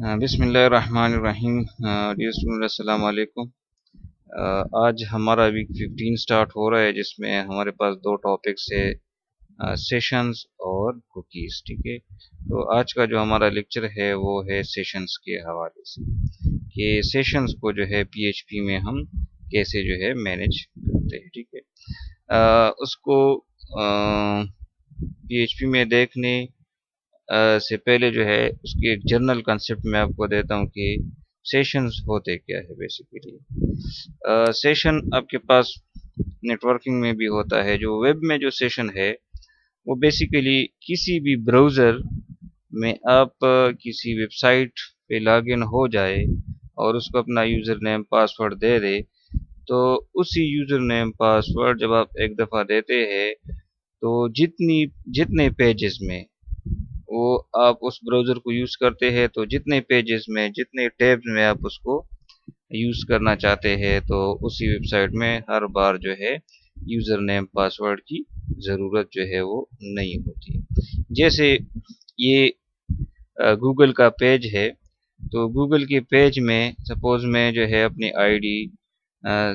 बिस्मिल्लाहिर्रहमानिर्रहीम। Dear student, अस्सलाम वालेकुम। आज हमारा वीक 15 स्टार्ट हो रहा है, जिसमें हमारे पास दो टॉपिक्स है, सेशंस और कुकीज़। ठीक है, तो आज का जो हमारा लेक्चर है वो है सेशंस के हवाले से, कि सेशंस को जो है पीएचपी में हम कैसे जो है मैनेज करते हैं। ठीक है, उसको पीएचपी में देखने से पहले जो है उसकी एक जनरल कंसेप्ट मैं आपको देता हूँ कि सेशंस होते क्या है। बेसिकली सेशन आपके पास नेटवर्किंग में भी होता है। जो वेब में जो सेशन है वो बेसिकली किसी भी ब्राउज़र में आप किसी वेबसाइट पे लॉगिन हो जाए और उसको अपना यूज़र नेम पासवर्ड दे दे, तो उसी यूज़र नेम पासवर्ड जब आप एक दफ़ा देते हैं तो जितने पेजेस में वो आप उस ब्राउज़र को यूज़ करते हैं, तो जितने पेजेस में जितने टैब्स में आप उसको यूज़ करना चाहते हैं, तो उसी वेबसाइट में हर बार जो है यूज़र नेम पासवर्ड की ज़रूरत जो है वो नहीं होती। जैसे ये गूगल का पेज है, तो गूगल के पेज में सपोज़ मैं जो है अपनी आईडी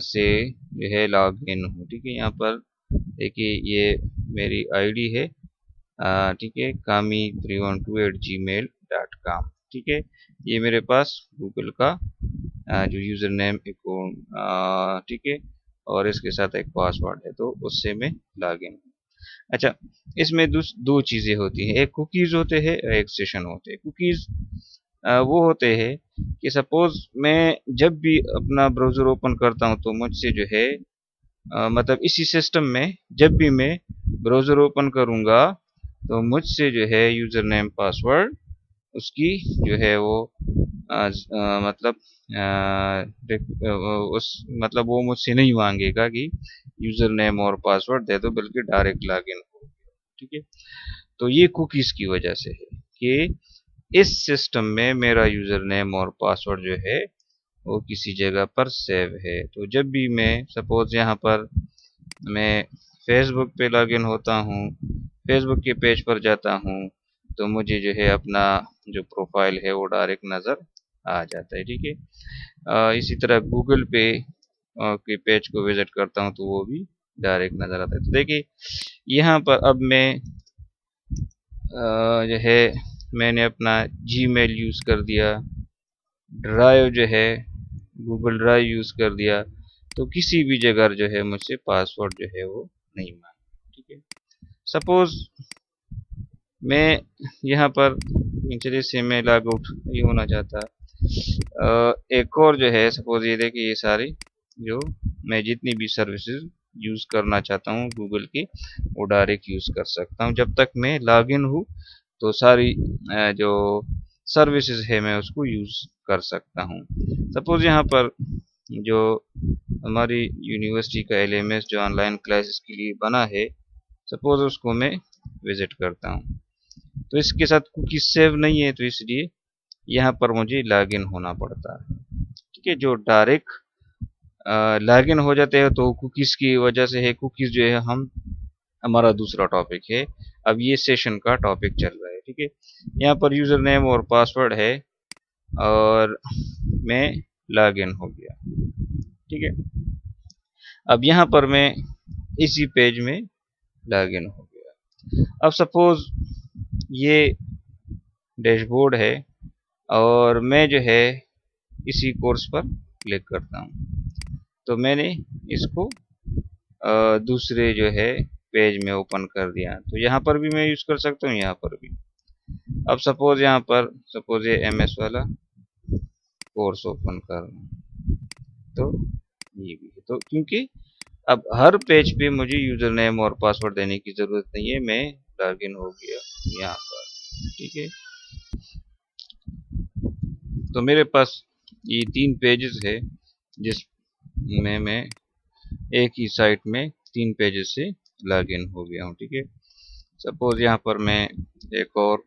से जो है लॉग इन हूँ। ठीक है, यहाँ पर देखिए ये मेरी आईडी है। ठीक है, kami312@gmail.com। ठीक है, ये मेरे पास गूगल का जो यूज़र नेम अकाउंट, ठीक है, और इसके साथ एक पासवर्ड है, तो उससे मैं लॉगिन हूँ। अच्छा, इसमें दो चीज़ें होती हैं, एक कुकीज़ होते हैं और एक सेशन होते हैं। कुकीज़ वो होते हैं कि सपोज़ मैं जब भी अपना ब्राउज़र ओपन करता हूँ तो मुझसे जो है मतलब इसी सिस्टम में जब भी मैं ब्राउज़र ओपन करूँगा तो मुझसे जो है यूज़र नेम पासवर्ड उसकी जो है वो मतलब उस मतलब वो मुझसे नहीं मांगेगा कि यूज़र नेम और पासवर्ड दे दो, बल्कि डायरेक्ट लॉगिन हो। ठीक है, तो ये कुकीज़ की वजह से है कि इस सिस्टम में मेरा यूज़र नेम और पासवर्ड जो है वो किसी जगह पर सेव है। तो जब भी मैं सपोज़ यहाँ पर मैं फेसबुक पे लॉगिन होता हूँ, फेसबुक के पेज पर जाता हूँ, तो मुझे जो है अपना जो प्रोफाइल है वो डायरेक्ट नज़र आ जाता है। ठीक है, इसी तरह गूगल पे के पेज को विजिट करता हूँ तो वो भी डायरेक्ट नज़र आता है। तो देखिए यहाँ पर अब मैं जो है मैंने अपना जीमेल यूज़ कर दिया, ड्राइव जो है गूगल ड्राइव यूज़ कर दिया, तो किसी भी जगह जो है मुझसे पासवर्ड जो है वो नहीं मांगा। ठीक है, सपोज़ मैं यहाँ पर चलिए से मैं लॉग आउट नहीं होना चाहता। एक और जो है सपोज़ ये देखिए, ये सारी जो मैं जितनी भी सर्विसेज यूज़ करना चाहता हूँ गूगल की, वो डायरेक्ट यूज़ कर सकता हूँ। जब तक मैं लॉगिन हूँ तो सारी जो सर्विसेज है मैं उसको यूज़ कर सकता हूँ। सपोज़ यहाँ पर जो हमारी यूनिवर्सिटी का एलएमएस जो ऑनलाइन क्लासेस के लिए बना है, सपोज़ उसको मैं विजिट करता हूँ, तो इसके साथ कुकी सेव नहीं है, तो इसलिए यहाँ पर मुझे लॉगिन होना पड़ता है। ठीक है, जो डायरेक्ट लॉगिन हो जाते हैं तो कुकीज़ की वजह से है। कुकीज़ जो है हम हमारा दूसरा टॉपिक है, अब ये सेशन का टॉपिक चल रहा है। ठीक है, यहाँ पर यूज़र नेम और पासवर्ड है और मैं लॉगिन हो गया। ठीक है, अब यहाँ पर मैं इसी पेज में लॉगिन हो गया। अब सपोज़ ये डैशबोर्ड है और मैं जो है इसी कोर्स पर क्लिक करता हूँ, तो मैंने इसको दूसरे जो है पेज में ओपन कर दिया, तो यहाँ पर भी मैं यूज़ कर सकता हूँ, यहाँ पर भी। अब सपोज़ यहाँ पर सपोज़ ये एमएस वाला कोर्स ओपन कर रहा हूँ, तो ये भी है। तो क्योंकि अब हर पेज पे मुझे यूज़र नेम और पासवर्ड देने की ज़रूरत नहीं है, मैं लॉगिन हो गया यहाँ पर। ठीक है, तो मेरे पास ये 3 पेजेस है जिसमें मैं एक ही साइट में 3 पेजेस से लॉगिन हो गया हूँ। ठीक है, सपोज़ यहाँ पर मैं एक और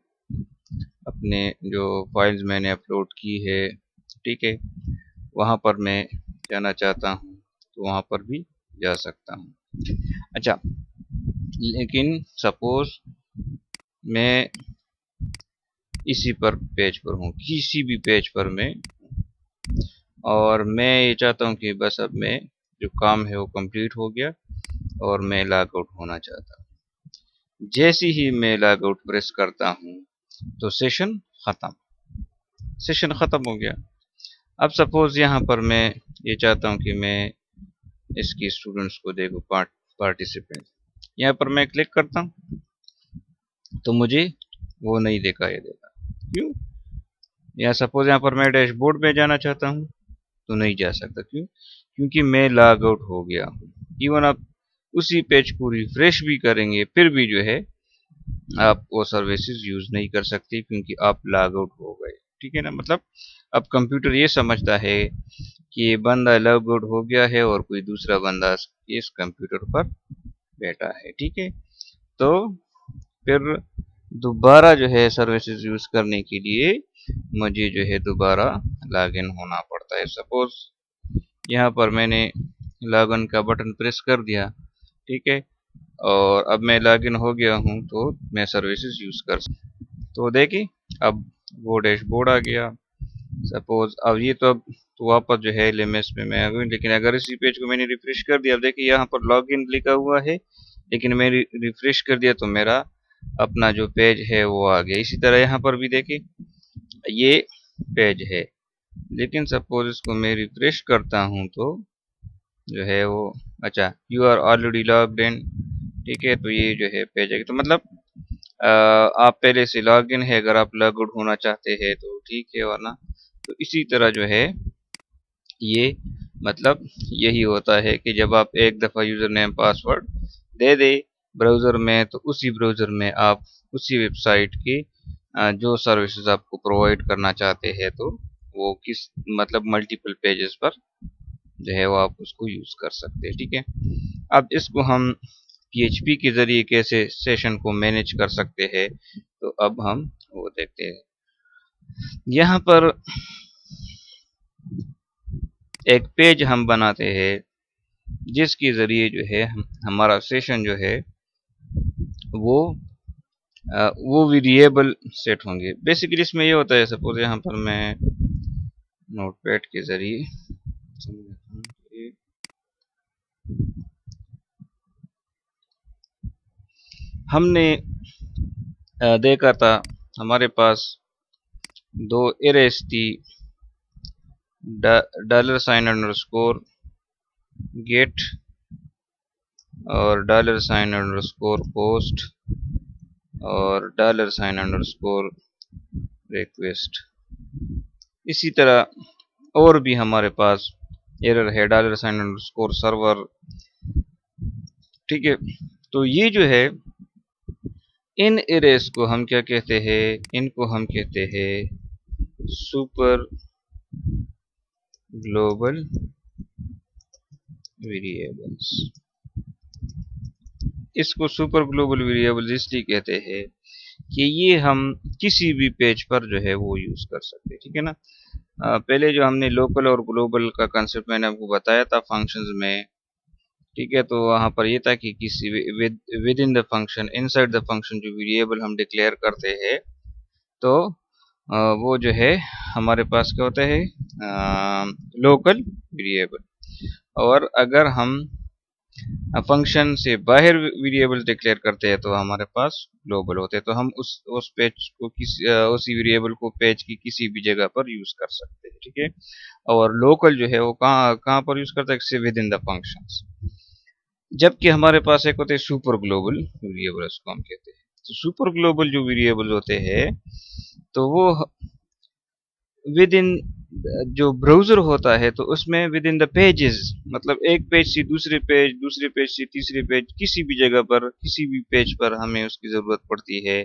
अपने जो फाइल्स मैंने अपलोड की है, ठीक है, वहाँ पर मैं जाना चाहता हूँ तो वहाँ पर भी जा सकता हूँ। अच्छा, लेकिन सपोज़ मैं इसी पर पेज पर हूँ, किसी भी पेज पर मैं, और मैं ये चाहता हूँ कि बस अब मैं जो काम है वो कंप्लीट हो गया और मैं लॉग आउट होना चाहता हूँ। जैसे ही मैं लॉग आउट प्रेस करता हूँ तो सेशन खत्म हो गया। अब सपोज यहाँ पर मैं ये चाहता हूँ कि मैं इसकी स्टूडेंट्स को देखूँ, पार्टिसिपेंट, यहाँ पर मैं क्लिक करता हूँ तो मुझे वो नहीं दिखाई देगा। क्यों? या सपोज यहाँ पर मैं डैशबोर्ड में जाना चाहता हूँ तो नहीं जा सकता। क्यों? क्योंकि मैं लॉग आउट हो गया हूँ। इवन आप उसी पेज को रिफ्रेश भी करेंगे फिर भी जो है आप वो सर्विसेज यूज नहीं कर सकते क्योंकि आप लॉग आउट हो गए। ठीक है ना? मतलब अब कंप्यूटर ये समझता है कि ये बंदा लॉग आउट हो गया है और कोई दूसरा बंदा इस कंप्यूटर पर बैठा है। ठीक है, तो फिर दोबारा जो है सर्विसेज यूज करने के लिए मुझे जो है दोबारा लॉगिन होना पड़ता है। सपोज यहाँ पर मैंने लॉगिन का बटन प्रेस कर दिया, ठीक है, और अब मैं लॉगिन हो गया हूँ तो मैं सर्विसेज यूज कर सकता। तो देखिए अब वो डैशबोर्ड आ गया। सपोज अब ये तो वापस जो है एलएमएस में मैं आ गई, लेकिन अगर इसी पेज को मैंने रिफ्रेश कर दिया, अब देखिए यहाँ पर लॉगिन लिखा हुआ है, लेकिन मैं रिफ्रेश कर दिया तो मेरा अपना जो पेज है वो आ गया। इसी तरह यहाँ पर भी देखिए ये पेज है, लेकिन सपोज इसको मैं रिफ्रेश करता हूँ तो जो है वो, अच्छा, you are already logged in, ठीक है, तो ये जो है पेज है। तो मतलब आप पहले से लॉग इन है, अगर आप लॉग आउट होना चाहते हैं तो ठीक है, वरना तो इसी तरह जो है ये मतलब यही होता है कि जब आप एक दफ़ा यूज़र नेम पासवर्ड दे दे ब्राउज़र में तो उसी ब्राउज़र में आप उसी वेबसाइट की जो सर्विसेज आपको प्रोवाइड करना चाहते हैं तो वो किस मतलब मल्टीपल पेजेस पर जो है वो आप उसको यूज़ कर सकते हैं। ठीक है, अब इसको हम PHP के ज़रिए कैसे सेशन को मैनेज कर सकते हैं तो अब हम वो देखते हैं। यहाँ पर एक पेज हम बनाते हैं जिसके ज़रिए जो है हमारा सेशन जो है वो वेरिएबल सेट होंगे। बेसिकली इसमें ये होता है, सपोज यहाँ पर मैं नोटपैड के ज़रिए हमने देखा था हमारे पास दो एरेस थी, $अंडरस्कोर गेट और $अंडरस्कोर पोस्ट और $अंडरस्कोर रिक्वेस्ट। इसी तरह और भी हमारे पास एरर है $अंडरस्कोर सर्वर। ठीक है, तो ये जो है इन एरेस को हम क्या कहते हैं, इनको हम कहते हैं सुपर ग्लोबल वेरिएबल्स। इसको सुपर ग्लोबल वेरिएबल्स इसलिए कहते हैं कि ये हम किसी भी पेज पर जो है वो यूज कर सकते हैं। ठीक है ना? पहले जो हमने लोकल और ग्लोबल का कंसेप्ट मैंने आपको बताया था फंक्शंस में, ठीक है, तो वहाँ पर ये था कि किसी with in the function, inside the function जो वेरिएबल हम डिक्लेयर करते हैं तो वो जो है हमारे पास क्या होता है, लोकल वेरिएबल। और अगर हम फंक्शन से बाहर वेरिएबल डिक्लेयर करते हैं तो हमारे पास ग्लोबल होते हैं। तो हम उस पेज को उसी वेरिएबल को पेज की किसी भी जगह पर यूज कर सकते हैं। ठीक है, और लोकल जो है वो कहाँ कहाँ पर यूज करते हैं, विद इन द फंक्शंस। जबकि हमारे पास एक होते हैं सुपर ग्लोबल वेरिएबल, उसको हम कहते हैं। तो सुपर ग्लोबल जो वेरिएबल होते हैं तो वो विद इन जो ब्राउजर होता है तो उसमें विद इन द पेजेस, मतलब एक पेज से दूसरे पेज, दूसरे पेज से तीसरे पेज, किसी भी जगह पर किसी भी पेज पर हमें उसकी ज़रूरत पड़ती है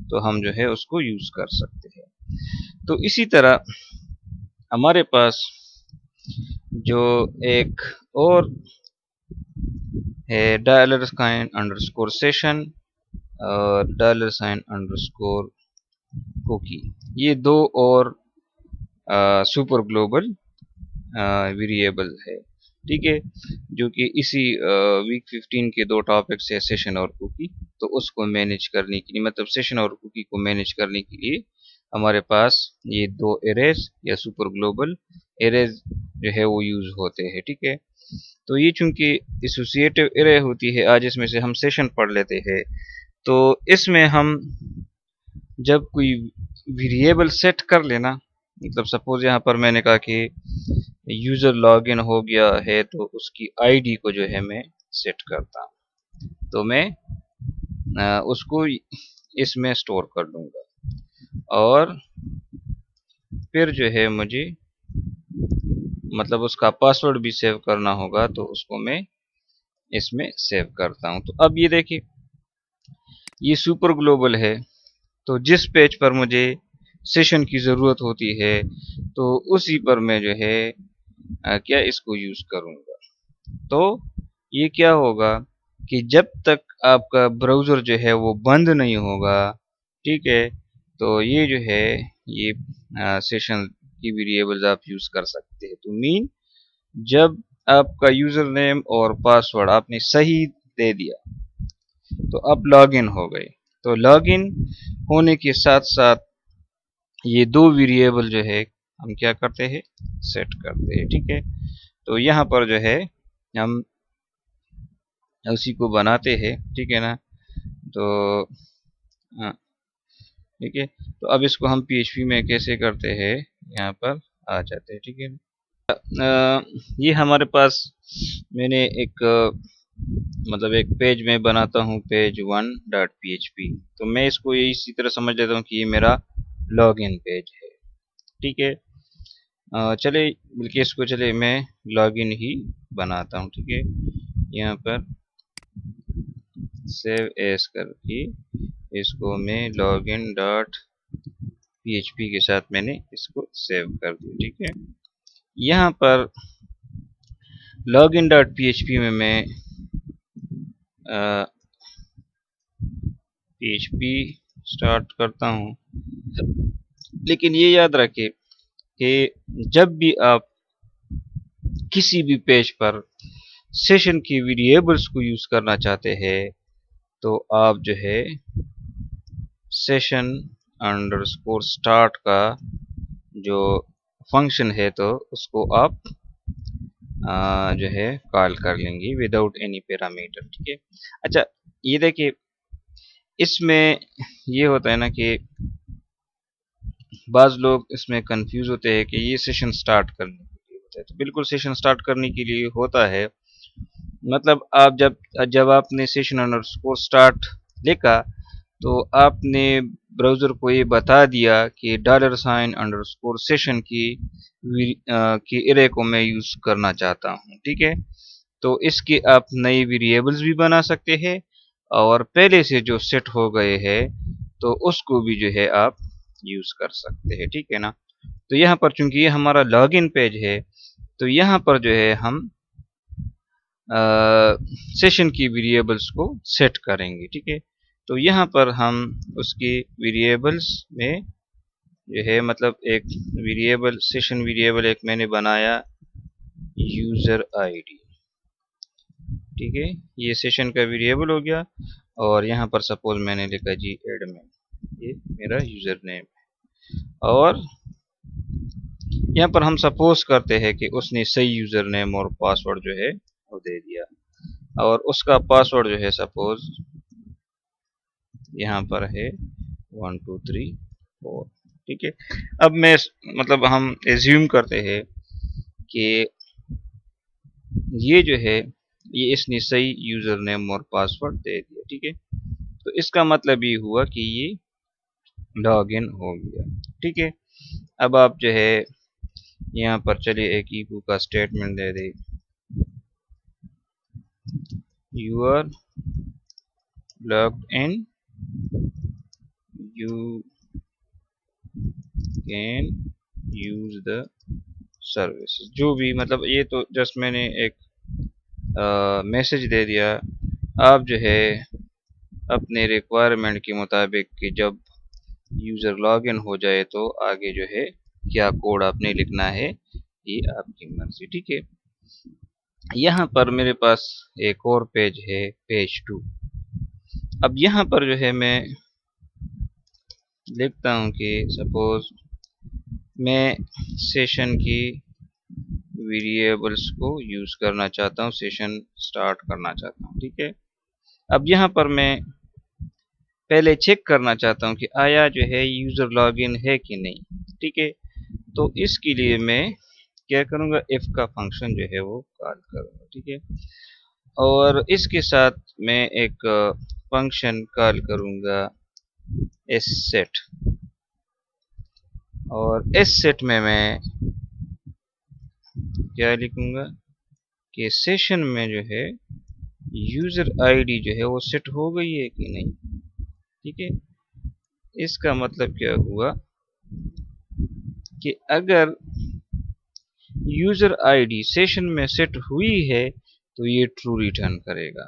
तो हम जो है उसको यूज़ कर सकते हैं। तो इसी तरह हमारे पास जो एक और है $अंडरस्कोर सेशन और $अंडरस्कोर कुकी, ये दो और सुपर ग्लोबल वेरिएबल है। ठीक है, जो कि इसी वीक 15 के दो टॉपिक्स है, सेशन और कुकी। तो उसको मैनेज करने के लिए, मतलब सेशन और कुकी को मैनेज करने के लिए हमारे पास ये दो एरेज या सुपर ग्लोबल एरेज जो है वो यूज होते हैं। ठीक है, तो ये चूंकि एसोसिएटिव एरे होती है, आज इसमें से हम सेशन पढ़ लेते हैं। तो इसमें हम जब कोई वेरिएबल सेट कर लेना, मतलब सपोज यहाँ पर मैंने कहा कि यूजर लॉगिन हो गया है तो उसकी आईडी को जो है मैं सेट करता हूँ, तो मैं उसको इसमें स्टोर कर लूंगा और फिर जो है मुझे मतलब उसका पासवर्ड भी सेव करना होगा, तो उसको मैं इसमें सेव करता हूं। तो अब ये देखिए, ये सुपर ग्लोबल है, तो जिस पेज पर मुझे सेशन की ज़रूरत होती है तो उसी पर मैं जो है क्या इसको यूज़ करूँगा। तो ये क्या होगा कि जब तक आपका ब्राउज़र जो है वो बंद नहीं होगा, ठीक है, तो ये जो है ये सेशन की वेरिएबल्स आप यूज़ कर सकते हैं। तो मीन जब आपका यूज़र नेम और पासवर्ड आपने सही दे दिया तो आप लॉगिन हो गए। तो लॉगिन होने के साथ साथ ये दो वेरिएबल जो है हम क्या करते हैं, सेट करते हैं। ठीक है, तो यहाँ पर जो है हम उसी को बनाते हैं। ठीक है ना, तो हाँ, ठीक है, तो अब इसको हम PHP में कैसे करते हैं, यहाँ पर आ जाते हैं। ठीक है, ये हमारे पास मैंने एक मतलब एक पेज में बनाता हूँ, पेज 1.php। तो मैं इसको ये इसी तरह समझ लेता हूँ कि ये मेरा लॉगिन पेज है। ठीक है, चले बल्कि इसको चले मैं लॉगिन ही बनाता हूँ। ठीक है, यहाँ पर सेव एज करके इसको मैं लॉगिन डॉट PHP के साथ मैंने इसको सेव कर दिया। ठीक है, यहाँ पर लॉगिन डॉट PHP में मैं PHP स्टार्ट करता हूँ, लेकिन ये याद रखें कि जब भी आप किसी भी पेज पर सेशन की वेरिएबल्स को यूज करना चाहते हैं तो आप जो है सेशन अंडरस्कोर स्टार्ट का जो फंक्शन है तो उसको आप जो है कॉल कर लेंगे विदाउट एनी पैरामीटर। ठीक है, अच्छा ये देखिए, इसमें ये होता है ना कि बाज लोग इसमें कंफ्यूज होते हैं कि ये सेशन स्टार्ट करने के लिए होता है। तो बिल्कुल सेशन स्टार्ट करने के लिए होता है, मतलब आप जब आपने सेशन अंडरस्कोर स्टार्ट लिखा तो आपने ब्राउज़र को ये बता दिया कि $साइन अंडरस्कोर सेशन की एरे को मैं यूज़ करना चाहता हूँ। ठीक है, तो इसके आप नई वेरिएबल्स भी बना सकते हैं और पहले से जो सेट हो गए हैं तो उसको भी जो है आप यूज़ कर सकते हैं। ठीक है ना, तो यहाँ पर चूंकि ये हमारा लॉगिन पेज है तो यहाँ पर जो है हम सेशन की वेरिएबल्स को सेट करेंगे। ठीक है, तो यहाँ पर हम उसकी वेरिएबल्स में जो है मतलब एक वेरिएबल सेशन वेरिएबल एक मैंने बनाया यूजर आईडी। ठीक है, ये सेशन का वेरिएबल हो गया और यहाँ पर सपोज मैंने लिखा जी एडमिन, ये मेरा यूजर नेम है और यहाँ पर हम सपोज करते हैं कि उसने सही यूजर नेम और पासवर्ड जो है वो दे दिया और उसका पासवर्ड जो है सपोज यहाँ पर है 1 2 3 4। ठीक है, अब मैं मतलब हम एज्यूम करते हैं कि ये जो है ये इसने सही यूजर नेम और पासवर्ड दे दिया। ठीक है, तो इसका मतलब ये हुआ कि ये लॉगिन हो गया। ठीक है, अब आप जो है यहाँ पर चलिए एक इको का स्टेटमेंट दे दे, you are logged in, you can use the services, जो भी मतलब ये तो जस्ट मैंने एक मैसेज दे दिया। आप जो है अपने रिक्वायरमेंट के मुताबिक कि जब यूज़र लॉगिन हो जाए तो आगे जो है क्या कोड आपने लिखना है ये आपकी मर्जी। ठीक है, यहाँ पर मेरे पास एक और पेज है पेज 2। अब यहाँ पर जो है मैं लिखता हूँ कि सपोज मैं सेशन की वेरिएबल्स को यूज करना चाहता हूँ, सेशन स्टार्ट करना चाहता हूँ। ठीक है, अब यहाँ पर मैं पहले चेक करना चाहता हूँ कि आया जो है यूजर लॉगिन है कि नहीं। ठीक है, तो इसके लिए मैं क्या करूँगा, इफ का फंक्शन जो है वो कॉल करूँगा। ठीक है, और इसके साथ मैं एक फंक्शन कॉल करूँगा सेट, और सेट में मैं क्या लिखूंगा कि सेशन में जो है यूजर आईडी जो है वो सेट हो गई है कि नहीं। ठीक है, इसका मतलब क्या हुआ कि अगर यूजर आईडी सेशन में सेट हुई है तो ये ट्रू रिटर्न करेगा,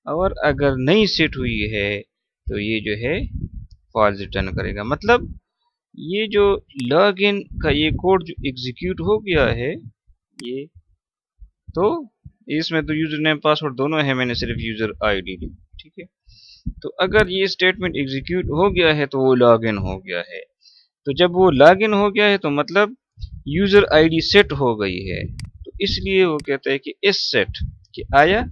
और अगर नहीं सेट हुई है तो ये जो है फॉल्स रिटर्न करेगा। मतलब ये जो लॉगिन का ये कोड जो एग्जीक्यूट हो गया है, ये तो इसमें तो यूजर नेम पासवर्ड दोनों है, मैंने सिर्फ यूजर आईडी ली। ठीक है, तो अगर ये स्टेटमेंट एग्जीक्यूट हो गया है तो वो लॉगिन हो गया है। तो जब वो लॉगिन हो गया है तो मतलब यूजर आईडी सेट हो गई है, तो इसलिए वो कहता है कि इस सेट कि आया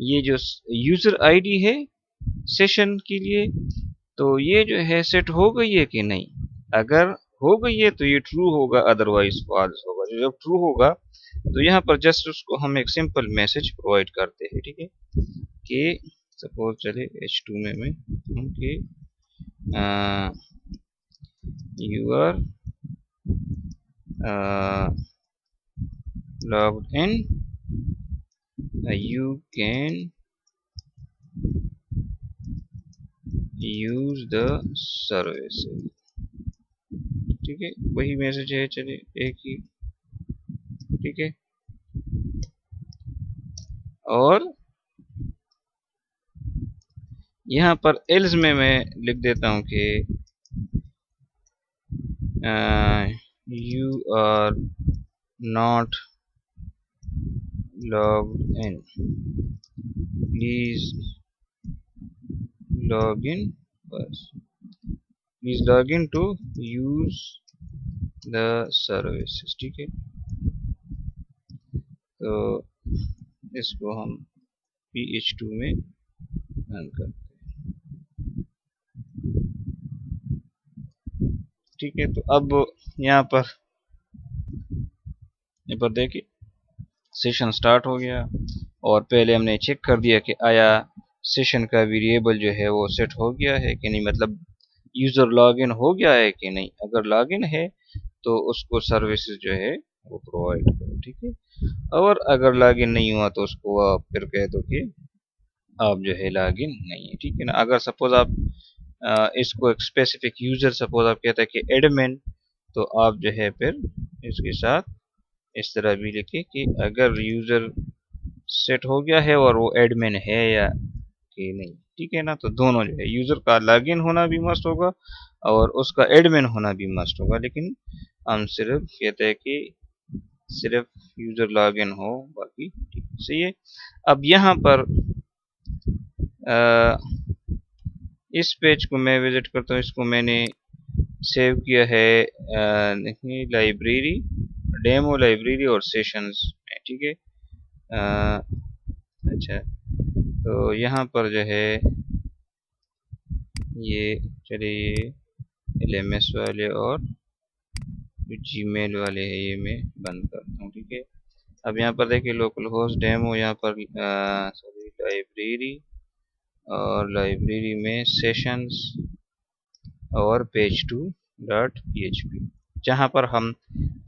ये जो यूजर आईडी है सेशन के लिए, तो ये जो है सेट हो गई है कि नहीं। अगर हो गई है तो ये ट्रू होगा, अदरवाइज फॉल्स होगा। जब ट्रू होगा तो यहाँ पर जस्ट उसको हम एक सिंपल मैसेज प्रोवाइड करते हैं। ठीक है, कि सपोज चले H2 में हम कि you are logged in, you can use the services। ठीक है, वही मैसेज है, चलिए एक ही। ठीक है, और यहाँ पर एल्स में मैं लिख देता हूँ कि you are not logged in, please log in, बस please log in to use the services. ठीक है, तो इसको हम PH2 में रन करते हैं। ठीक है, तो अब यहाँ पर देखिए सेशन स्टार्ट हो गया, और पहले हमने चेक कर दिया कि आया सेशन का वेरिएबल जो है वो सेट हो गया है कि नहीं, मतलब यूजर लॉगिन हो गया है कि नहीं। अगर लॉगिन है तो उसको सर्विसेज जो है वो प्रोवाइड करो। ठीक है, और अगर लॉगिन नहीं हुआ तो उसको आप फिर कह दो कि आप जो है लॉगिन नहीं है। ठीक है ना, अगर सपोज आप इसको एक स्पेसिफिक यूजर सपोज आप कहते हैं कि एडमिन, तो आप जो है फिर इसके साथ इस तरह भी लिखे कि अगर यूजर सेट हो गया है और वो एडमिन है या कि नहीं। ठीक है ना, तो दोनों जो है यूजर का लॉगिन होना भी मस्ट होगा और उसका एडमिन होना भी मस्ट होगा, लेकिन हम सिर्फ कहते हैं कि सिर्फ यूजर लॉगिन हो, बाकी ठीक सही है। अब यहाँ पर इस पेज को मैं विजिट करता हूँ, इसको मैंने सेव किया है लाइब्रेरी, डेमो लाइब्रेरी और सेशंस में। ठीक है, अच्छा, तो यहाँ पर जो है ये चलिए LMS वाले और जीमेल वाले है ये मैं बंद करता हूँ। ठीक है, अब यहाँ पर देखिए लोकल होस्ट डेमो, यहाँ पर सॉरी लाइब्रेरी, और लाइब्रेरी में सेशंस और page2.php, जहाँ पर हम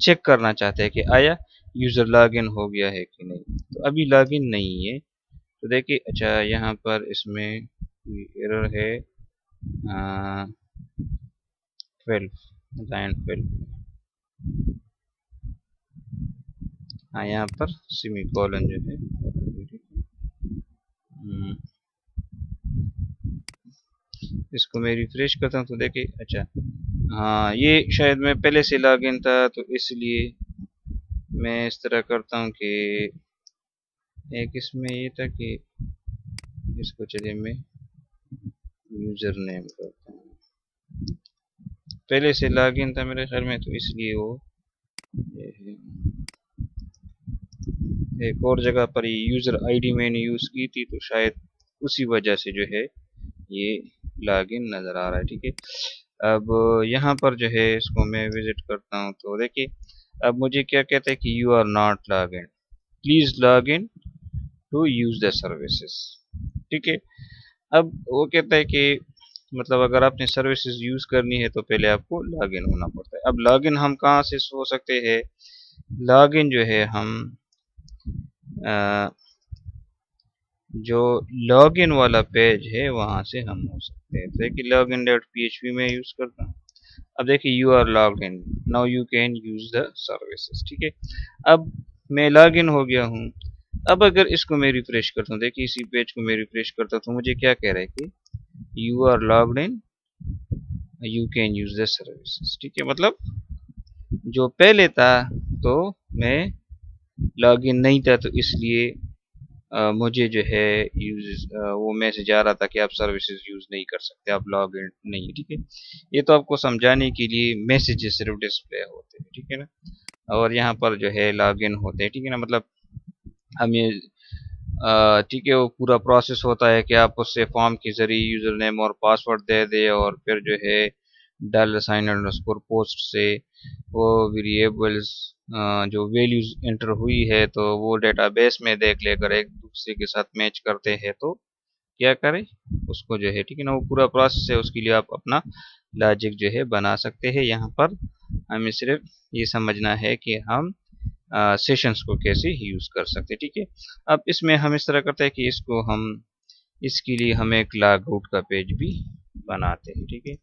चेक करना चाहते हैं कि आया यूजर लॉगिन हो गया है कि नहीं। तो अभी लॉगिन नहीं है, तो देखिए अच्छा यहाँ पर इसमें एरर है 12 लाइन 12। हाँ, यहाँ पर सेमीकोलन जो है इसको मैं रिफ्रेश करता हूँ तो देखिए अच्छा, हाँ ये शायद मैं पहले से लॉगिन था तो इसलिए मैं इस तरह करता हूँ कि एक इसमें ये था कि इसको चलिए मैं यूजर नेम करता हूँ। पहले से लॉगिन था मेरे ख्याल में, तो इसलिए वो एक और जगह पर यूज़र आईडी मैंने यूज़ की थी, तो शायद उसी वजह से जो है ये लॉगिन नज़र आ रहा है। ठीक है, अब यहाँ पर जो है इसको मैं विजिट करता हूँ, तो देखिए अब मुझे क्या कहता है कि you are not log in, please log in to use the services. ठीक है, अब वो कहता है कि मतलब अगर आपने सर्विसेज यूज़ करनी है तो पहले आपको लॉगिन होना पड़ता है। अब लॉगिन हम कहाँ से हो सकते हैं? लॉगिन जो है हम जो लॉगिन वाला पेज है वहां से हम हो सकते हैं। तो देखिए लॉगिन डॉट php में यूज करता हूँ। अब देखिए you are logged in, now you can use the services. ठीक है, अब मैं लॉगिन हो गया हूँ। अब अगर इसको मैं रिफ्रेश करता हूँ, देखिए इसी पेज को मैं रिफ्रेश करता हूँ, तो मुझे क्या कह रहा है कि you are logged in, you can use the services. ठीक है, मतलब जो पहले था तो मैं लॉगिन नहीं था, तो इसलिए मुझे जो है वो मैसेज आ रहा था कि आप सर्विसेज यूज नहीं कर सकते, आप लॉग इन नहीं। ठीक है, ये तो आपको समझाने के लिए मैसेजेस सिर्फ डिस्प्ले होते हैं। ठीक है ना, और यहाँ पर जो है लॉग इन होते हैं। ठीक है ना, मतलब हम ये ठीक है, वो पूरा प्रोसेस होता है कि आप उससे फॉर्म के जरिए यूजर नेम और पासवर्ड दे दे, और फिर जो है डॉलर साइन अंडरस्कोर पोस्ट से वो वेरिएबल्स जो वैल्यूज एंटर हुई है तो वो डेटाबेस में देख लेकर एक दूसरे के साथ मैच करते हैं, तो क्या करें उसको जो है, ठीक है ना, वो पूरा प्रोसेस है, उसके लिए आप अपना लॉजिक जो है बना सकते हैं। यहाँ पर हमें सिर्फ ये समझना है कि हम सेशंस को कैसे यूज कर सकते हैं। ठीक है, अब इसमें हम इस तरह करते हैं कि इसको हम इसके लिए हम एक लॉग आउट का पेज भी बनाते हैं। ठीक है,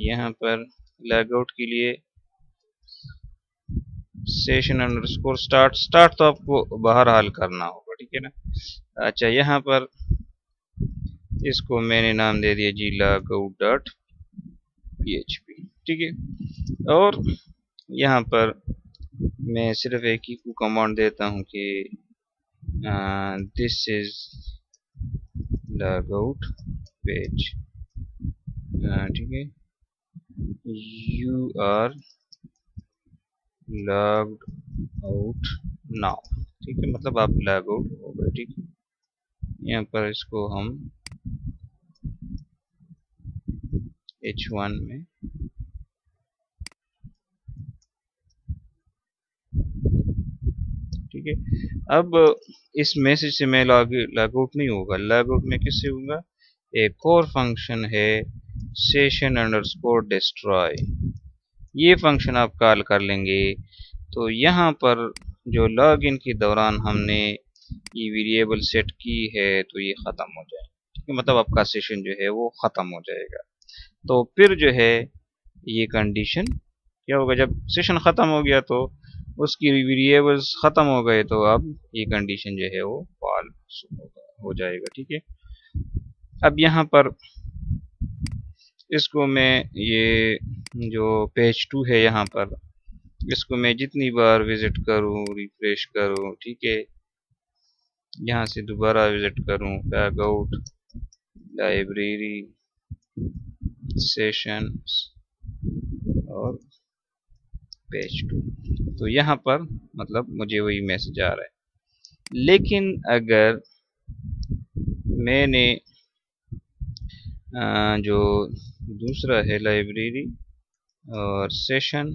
यहाँ पर लॉग आउट के लिए सेशन अंडरस्कोर स्टार्ट, स्टार्ट तो आपको बहरहाल करना होगा। ठीक है ना, अच्छा यहाँ पर इसको मैंने नाम दे दिया जी लॉग आउट डॉट php। ठीक है, और यहाँ पर मैं सिर्फ एक ही को कमांड देता हूँ कि this is log out page. ठीक है, you are logged out now. ठीक है, मतलब आप लॉग आउट हो गए। ठीक है, यहाँ पर इसको हम h1 में ठीक है, अब इस मैसेज से मैं लॉग आउट नहीं होगा, लॉग आउट में किससे होगा? एक और फंक्शन है सेशन अंडरस्कोर डिस्ट्रॉय, ये फंक्शन आप कॉल कर लेंगे तो यहाँ पर जो लॉगिन के दौरान हमने ये वेरिएबल सेट की है तो ये ख़त्म हो जाए। ठीक है, मतलब आपका सेशन जो है वो ख़त्म हो जाएगा। तो फिर जो है ये कंडीशन क्या होगा, जब सेशन ख़त्म हो गया तो उसकी वेरिएबल्स ख़त्म हो गए, तो अब ये कंडीशन जो है वो फॉल्स हो जाएगा। ठीक है, अब यहाँ पर इसको मैं ये जो पेज 2 है यहाँ पर इसको मैं जितनी बार विजिट करूँ, रिफ्रेश करूँ, ठीक है, यहाँ से दोबारा विजिट करूँ, लॉग आउट, लाइब्रेरी, सेशन और पेज 2, तो यहाँ पर मतलब मुझे वही मैसेज आ रहा है। लेकिन अगर मैंने जो दूसरा है लाइब्रेरी और सेशन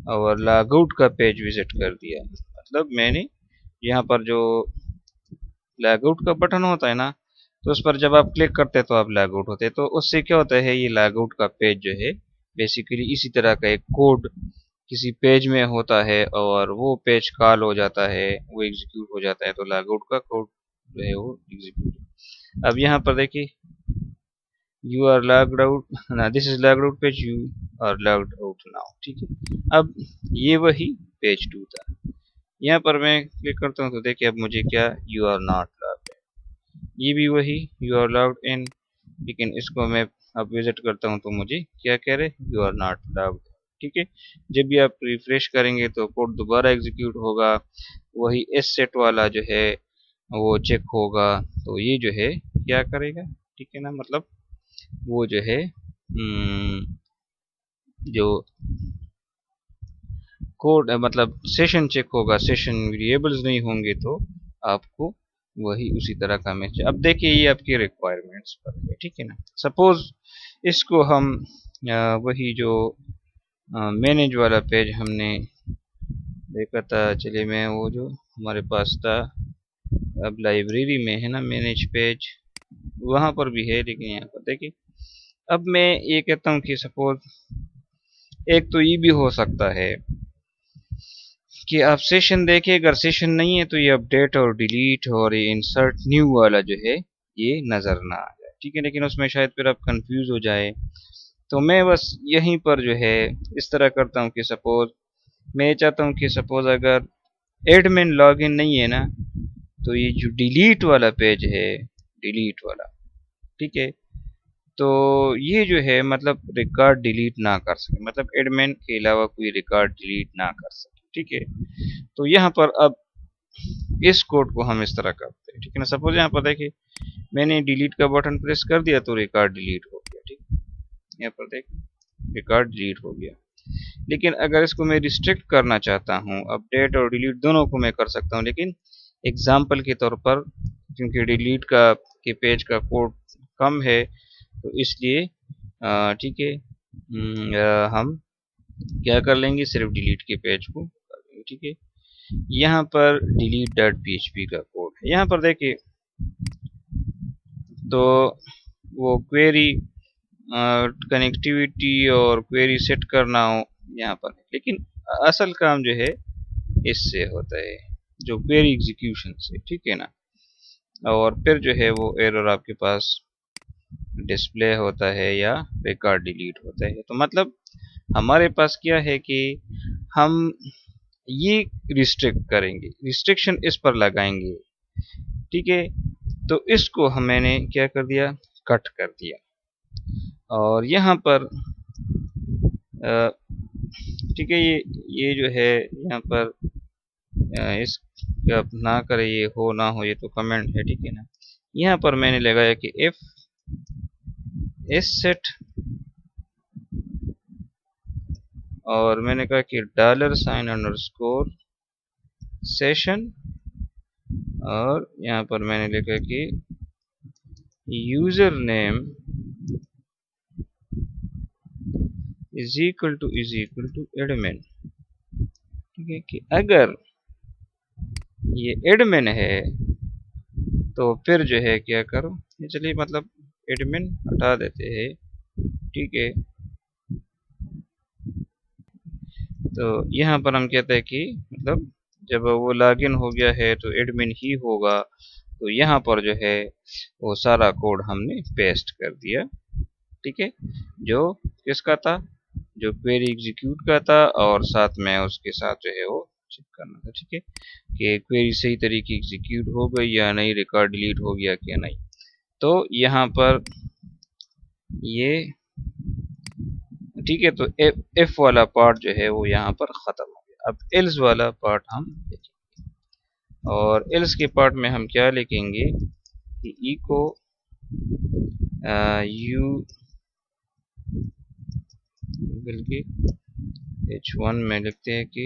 और लॉग आउट का पेज विजिट कर दिया, मतलब मैंने यहाँ पर जो लॉग आउट का बटन होता है ना, तो उस पर जब आप क्लिक करते हैं तो आप लॉग आउट होते हैं, तो उससे क्या होता है, ये लॉग आउट का पेज जो है बेसिकली इसी तरह का एक कोड किसी पेज में होता है और वो पेज कॉल हो जाता है, वो एग्जीक्यूट हो जाता है, तो लॉग आउट का कोड जो है वो एग्जीक्यूट। अब यहाँ पर देखिए यू आर लॉग्ड आउट ना, this is logged out page, you are logged out now. ठीक है, अब ये वही पेज 2 था। यहाँ पर मैं क्लिक करता हूँ तो देखिए अब मुझे क्या, यू आर नॉट लॉग्ड, ये भी वही यू आर लॉग्ड इन, लेकिन इसको मैं अब विजिट करता हूँ तो मुझे क्या कह रहे, यू आर नॉट लॉग्ड। ठीक है, जब भी आप रिफ्रेश करेंगे तो कोड दोबारा एग्जीक्यूट होगा, वही एस सेट वाला जो है वो चेक होगा, तो ये जो है क्या करेगा, ठीक है ना, मतलब वो जो है जो कोड मतलब सेशन चेक होगा, सेशन वेरिएबल्स नहीं होंगे तो आपको वही उसी तरह का मैसेज। अब देखिए ये आपकी रिक्वायरमेंट्स पर है, ठीक है ना। सपोज इसको हम वही जो मैनेज वाला पेज हमने देखा था, चलिए मैं वो जो हमारे पास था अब लाइब्रेरी में है ना मैनेज पेज, वहां पर भी है, लेकिन यहाँ पर देखिए अब मैं ये कहता हूँ कि सपोज एक तो ये भी हो सकता है कि आप सेशन देखिए, अगर सेशन नहीं है तो ये अपडेट और डिलीट और ये इंसर्ट न्यू वाला जो है ये नजर ना आ जाए, ठीक है। लेकिन उसमें शायद फिर आप कंफ्यूज हो जाए, तो मैं बस यहीं पर जो है इस तरह करता हूँ कि सपोज मैं चाहता हूँ कि सपोज अगर एडमिन लॉगिन नहीं है ना, तो ये जो डिलीट वाला पेज है, डिलीट वाला, ठीक है, तो ये जो है मतलब रिकॉर्ड डिलीट ना कर सके, मतलब एडमिन के अलावा कोई रिकॉर्ड डिलीट ना कर सके, ठीक है। तो यहाँ पर अब इस कोड को हम इस तरह करते हैं, ठीक है ना। सपोज यहाँ पर देखिए मैंने डिलीट का बटन प्रेस कर दिया तो रिकॉर्ड डिलीट हो गया, ठीक है। यहाँ पर देखिए रिकॉर्ड डिलीट हो गया। लेकिन अगर इसको मैं रिस्ट्रिक्ट करना चाहता हूँ, अपडेट और डिलीट दोनों को मैं कर सकता हूँ, लेकिन एग्जाम्पल के तौर पर क्योंकि डिलीट का के पेज का कोड कम है तो इसलिए ठीक है हम क्या कर लेंगे, सिर्फ डिलीट के पेज को कर लेंगे, ठीक है। यहाँ पर डिलीट डॉट php का कोड है, यहाँ पर देखिए तो वो क्वेरी कनेक्टिविटी और क्वेरी सेट करना हो यहाँ पर, लेकिन असल काम जो है इससे होता है, जो क्वेरी एग्जीक्यूशन से, ठीक है ना। और फिर जो है वो एरर आपके पास डिस्प्ले होता है या रिकॉर्ड डिलीट होता है। तो मतलब हमारे पास क्या है कि हम ये रिस्ट्रिक्ट करेंगे, रिस्ट्रिक्शन इस पर लगाएंगे, ठीक है। तो इसको हम मैंने क्या कर दिया, कट कर दिया। और यहाँ पर ठीक है ये जो है यहाँ पर इस ना करे, ये हो ना हो ये तो कमेंट है, ठीक है ना। यहाँ पर मैंने लगाया कि इफ सेट और मैंने कहा कि $अंडरस्कोर सेशन और यहाँ पर मैंने लिखा कि user name is equal to admin, ठीक है। कि अगर ये एडमिन है तो फिर जो है क्या करो, ये चलिए मतलब एडमिन हटा देते हैं, ठीक है। तो यहाँ पर हम कहते हैं कि मतलब जब वो लॉगिन हो गया है तो एडमिन ही होगा, तो यहाँ पर जो है वो सारा कोड हमने पेस्ट कर दिया, ठीक है। जो किसका था, जो क्वेरी एग्जीक्यूट का था, और साथ में उसके साथ जो है वो चेक करना था, ठीक है, कि क्वेरी सही तरीके एग्जीक्यूट हो गई या नहीं, रिकॉर्ड डिलीट हो गया क्या नहीं। तो यहाँ पर ये ठीक है, तो एफ वाला पार्ट जो है वो यहाँ पर खत्म हो गया। अब एल्स वाला पार्ट हम लिखेंगे, और एल्स के पार्ट में हम क्या लिखेंगे कि इको यू बल्कि h1 में लिखते हैं कि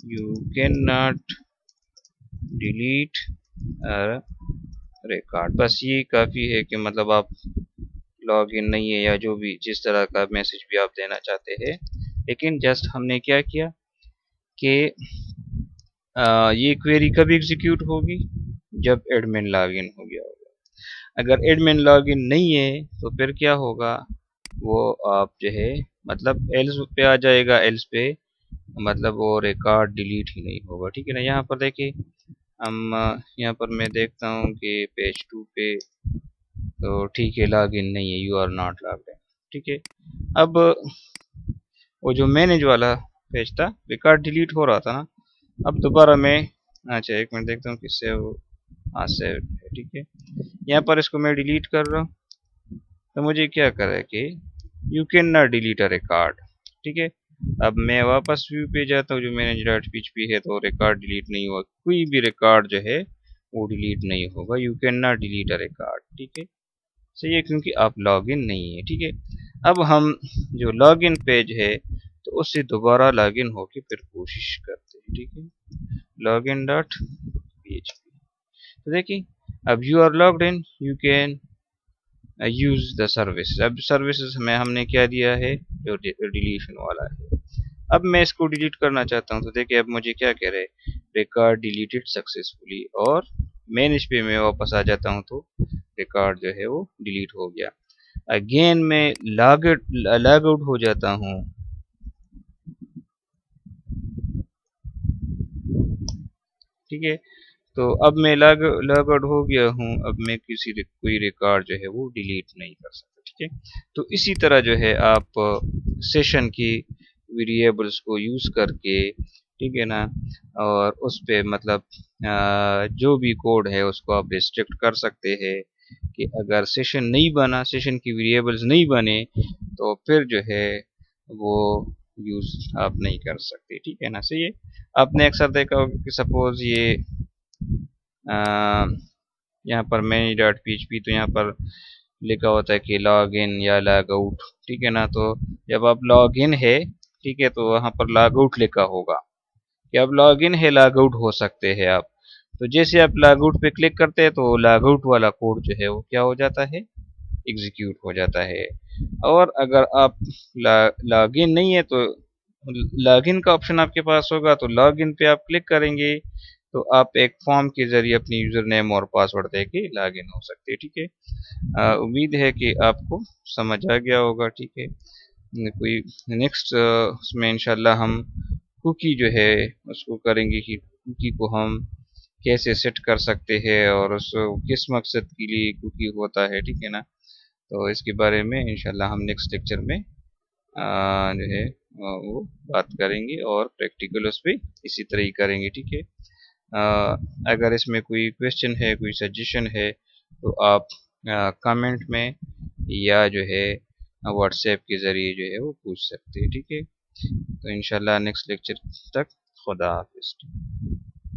you can not delete record. बस ये काफ़ी है कि मतलब आप लॉग इन नहीं है या जो भी जिस तरह का मैसेज भी आप देना चाहते हैं, लेकिन जस्ट हमने क्या किया कि ये क्वेरी कब एग्जीक्यूट होगी, जब एडमिन लॉगिन हो गया होगा। अगर एडमिन लॉगिन नहीं है तो फिर क्या होगा, वो आप जो है मतलब एल्स पे आ जाएगा, एल्स पे मतलब वो रिकॉर्ड डिलीट ही नहीं होगा, ठीक है ना। यहाँ पर देखिए हम यहाँ पर मैं देखता हूँ कि पेज 2 पे तो ठीक है लॉगिन नहीं है, you are not logged in, ठीक है। अब वो जो मैनेज वाला पेज था रिकॉर्ड डिलीट हो रहा था ना, अब दोबारा मैं अच्छा एक मिनट देखता हूँ कि सेव, हाँ सेव है, ठीक है। यहाँ पर इसको मैं डिलीट कर रहा हूँ, तो मुझे क्या कर रहा है कि you can not delete a record, ठीक है। अब मैं वापस व्यू पे जाता हूँ जो मैनेज डॉट पीएचपी है, तो रिकॉर्ड डिलीट नहीं हुआ, कोई भी रिकॉर्ड जो है वो डिलीट नहीं होगा, you can not delete a record, ठीक है। सही है, क्योंकि आप लॉगिन नहीं है। ठीक है, अब हम जो लॉगिन पेज है तो उससे दोबारा लॉगिन होके फिर कोशिश करते हैं। ठीक है, लॉगिन डॉट php। तो देखिए, अब you are logged in, you can use the service. अब सर्विसेज में हमने क्या दिया है, जो डिलीशन वाला है। अब मैं इसको डिलीट करना चाहता हूँ, तो देखिए अब मुझे क्या कह रहे हैं, रिकॉर्ड डिलीटेड सक्सेसफुली, और मेन इस पे मैं वापस आ जाता हूँ तो रिकॉर्ड जो है वो डिलीट हो गया। अगेन मैं लॉग आउट हो जाता हूँ। ठीक है, तो अब मैं लॉग आउट हो गया हूँ। अब मैं कोई रिकॉर्ड जो है वो डिलीट नहीं कर सकता। ठीक है, तो इसी तरह जो है आप सेशन की वेरिएबल्स को यूज करके, ठीक है ना, और उस पे मतलब जो भी कोड है उसको आप रिस्ट्रिक्ट कर सकते हैं कि अगर सेशन नहीं बना, सेशन की वेरिएबल्स नहीं बने, तो फिर जो है वो यूज आप नहीं कर सकते। ठीक है ना, सही है। आपने अक्सर देखा होगा कि सपोज ये यहाँ पर मैनी डॉट पी तो यहाँ पर लिखा होता है कि लॉग इन या लॉग आउट। ठीक है ना, तो जब आप लॉग इन है, ठीक है, तो वहाँ पर लॉग आउट लिखा होगा कि अब लॉग इन है, लॉग आउट हो सकते हैं आप। तो जैसे आप लॉग आउट पे क्लिक करते हैं तो लॉग आउट वाला कोड जो है वो क्या हो जाता है, एग्जीक्यूट हो जाता है। और अगर आप लॉग इन नहीं है तो लॉगिन का ऑप्शन आपके पास होगा, तो लॉगिन पे आप क्लिक करेंगे तो आप एक फॉर्म के जरिए अपनी यूजर नेम और पासवर्ड देके लॉगिन हो सकते हैं। ठीक है, उम्मीद है कि आपको समझ आ गया होगा। ठीक है, कोई नेक्स्ट उसमें इंशाल्लाह हम कुकी जो है उसको करेंगे कि कुकी को हम कैसे सेट कर सकते हैं और उस किस मकसद के लिए कुकी होता है। ठीक है ना, तो इसके बारे में इंशाल्लाह हम नेक्स्ट लेक्चर में जो है वो बात करेंगे और प्रैक्टिकल उस पर इसी तरह ही करेंगे। ठीक है, अगर इसमें कोई क्वेश्चन है, कोई सजेशन है, तो आप कमेंट में या जो है व्हाट्सएप के ज़रिए जो है वो पूछ सकते हैं। ठीक है, तो इंशाल्लाह नेक्स्ट लेक्चर तक खुदा हाफिज़।